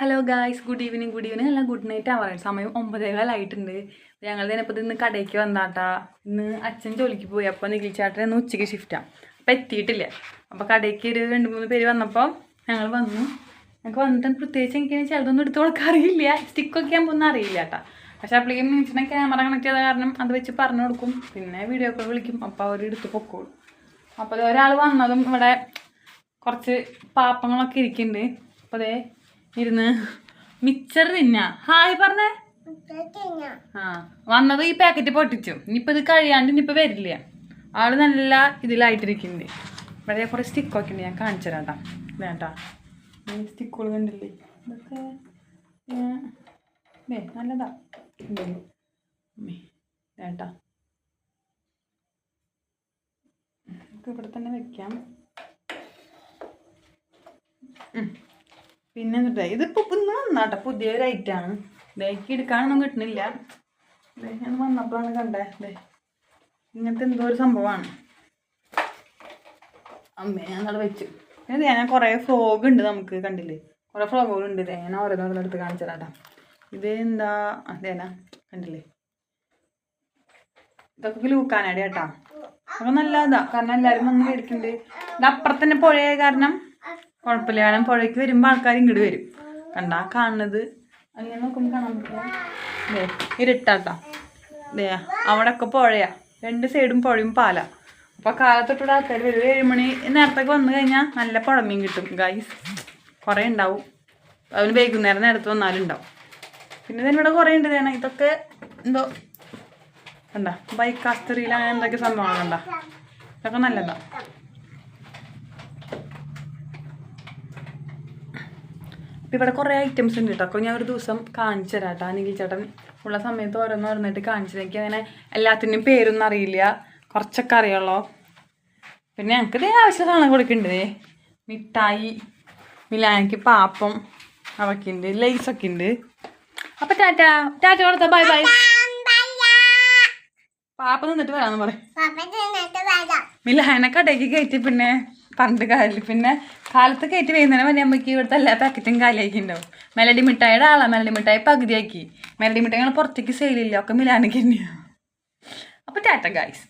Hello guys, good evening അല്ല good night ആവാറ്. സമയം 9:15 ഞങ്ങൾ തന്നെ ഇപ്പോൾ ഇന്ന് കടയ്ക്ക് വന്നാട്ടാ. ഇന്ന് അച്ഛൻ ജോലിക്ക് പോയി. അപ്പോൾ നിഖിൽചാട്ടൻ ഇന്ന് ഉച്ചയ്ക്ക് ഷിഫ്റ്റാണ്. അപ്പോൾ എത്തിയിട്ടില്ല. അപ്പോൾ കടയ്ക്ക് ഒരു 2-3 പേര് വന്നപ്പോൾ ഞങ്ങൾ വന്നു. ഞങ്ങൾക്ക് വന്നിട്ട് പ്രത്യേകിച്ച് എനിക്ക് ചിലതൊന്നും എടുത്ത് കൊടുക്കാൻ അറിയില്ല. സ്റ്റിക്കൊക്കെ ആകുമ്പോൾ അറിയില്ല കേട്ടോ. പക്ഷേ അപ്പോഴേക്കും മീൻസിനെ ക്യാമറ കണക്ട് ചെയ്ത കാരണം അത് വെച്ച് പറഞ്ഞു കൊടുക്കും. പിന്നെ വീഡിയോ കോൾ വിളിക്കും. അപ്പോൾ അവർ എടുത്ത് പൊക്കോളും. അപ്പോൾ ഒരാൾ വന്നതും ഇവിടെ കുറച്ച് പാപ്പങ്ങളൊക്കെ ഇരിക്കുന്നുണ്ട്. അപ്പോൾ അതേ ഇരുന്ന് മിക്സർ തിന്നാ. ഹായ് പറഞ്ഞേ. വന്നത് ഈ പാക്കറ്റ് പൊട്ടിച്ചു. ഇനിയിപ്പോൾ ഇത് കഴിയാണ്ട് ഇനിയിപ്പോൾ വരില്ല. ആള് നല്ല ഇതിലായിട്ടിരിക്കുന്നുണ്ട്. ഇവിടെ കുറേ സ്റ്റിക്കൊക്കെ ഉണ്ട്, ഞാൻ കാണിച്ചു തരാം വേട്ടാ. ഈ സ്റ്റിക്കുകൾ കണ്ടില്ലേ, ഇതൊക്കെ നല്ലതാ വേട്ടാ. നമുക്ക് ഇവിടെ തന്നെ വെക്കാം. പിന്നെ എന്നിട്ട് ഇതിപ്പോൾ ഇന്ന് വന്നാട്ടെ, പുതിയൊരു ഐറ്റമാണ്. ഇതേക്ക് എടുക്കാനൊന്നും കിട്ടണില്ല. ഞാൻ വന്നപ്പോഴാണ് കണ്ടേ. ഇങ്ങനത്തെ എന്തോ ഒരു സംഭവമാണ്. അമ്മേ ഞങ്ങൾ വെച്ചു. ഇത് ഞാൻ കുറേ ഫ്രോഗ് ഉണ്ട്, നമുക്ക് കണ്ടില്ലേ, കുറേ ഫ്രോഗുകളുണ്ട്. ഇതേ ഞാൻ ഓരോന്നോരോന്നെടുത്ത് കാണിച്ചു തരാം. ഇത് എന്താ അതേനാ കണ്ടില്ലേ, ഇതൊക്കെ ലൂക്കാനാടി കേട്ടാ. അപ്പോൾ നല്ല ഇതാ, കാരണം എല്ലാവരും വന്ന് മേടിക്കുന്നുണ്ട്. ഇത് അപ്പുറത്ത് തന്നെ പുഴയായ കാരണം കുഴപ്പമില്ല. കാരണം പുഴയ്ക്ക് വരുമ്പോൾ ആൾക്കാർ ഇങ്ങോട്ട് വരും. കണ്ടാ കാണുന്നത് അങ്ങനെ നോക്കുമ്പോൾ കാണാൻ പറ്റില്ല. ഇരുട്ടാട്ടാ. അവിടെയൊക്കെ പുഴയാ, 2 സൈഡും പുഴയും പാല. അപ്പോൾ കാലത്തൊട്ടുകൂടെ ആൾക്കാർ വരും. 7 മണി നേരത്തൊക്കെ വന്നു കഴിഞ്ഞാൽ നല്ല പുഴമീൻ കിട്ടും ഗൈസ്. കുറേ ഉണ്ടാവും. അതിന് വൈകുന്നേരം നേരത്ത് വന്നാലും ഉണ്ടാവും. പിന്നെ തന്നെ ഇവിടെ കുറേ ഉണ്ട്. ഇതൊക്കെ എന്തോ കണ്ടാ, ബൈക്കാസ്തറിയിൽ അങ്ങനെ എന്തൊക്കെ സംഭവങ്ങൾ കണ്ടാ. ഇതൊക്കെ നല്ലതാണ്. അപ്പോൾ ഇവിടെ കുറേ ഐറ്റംസ് ഉണ്ട് കേട്ടോ. അപ്പോൾ ഞാൻ ഒരു ദിവസം കാണിച്ചു തരാം കേട്ടോ. നിഖിൽചേട്ടൻ ഉള്ള സമയത്ത് ഓരോന്നിട്ട് കാണിച്ചു. എനിക്ക് അങ്ങനെ എല്ലാത്തിൻ്റെയും പേരൊന്നും അറിയില്ല, കുറച്ചൊക്കെ അറിയുള്ളൂ. പിന്നെ ഞങ്ങൾക്ക് ഇതേ ആവശ്യ സാധനം കൊടുക്കുന്നുണ്ട്. മിഠായി, മിലാനയ്ക്ക് പാപ്പം അതൊക്കെ ഉണ്ട്, ലേസൊക്കെ ഉണ്ട്. അപ്പം ടാറ്റ കൊടുത്ത ബൈ ബൈ. പാപ്പ നിന്നിട്ട് വരാമെന്ന് പറയും. മിലാന കടയ്ക്ക് കയറ്റി പിന്നെ പറഞ്ഞിട്ട് കാര്യമില്ല. പിന്നെ കാലത്ത് കയറ്റി വൈകുന്നേരം വരെ നമുക്ക് ഇവിടുത്തെ എല്ലാ പാക്കറ്റും കാലിയാക്കി ഉണ്ടാവും. മെലഡി മിഠായിയുടെ ആളാണ്. മെലഡി മിഠായി പകുതിയാക്കി. മെലഡി മിഠായി പുറത്തേക്ക് സെയിലില്ല, ഒക്കെ മിലാനയ്ക്ക് തന്നെയാണ്. അപ്പോൾ ടാറ്റ ഗൈസ്.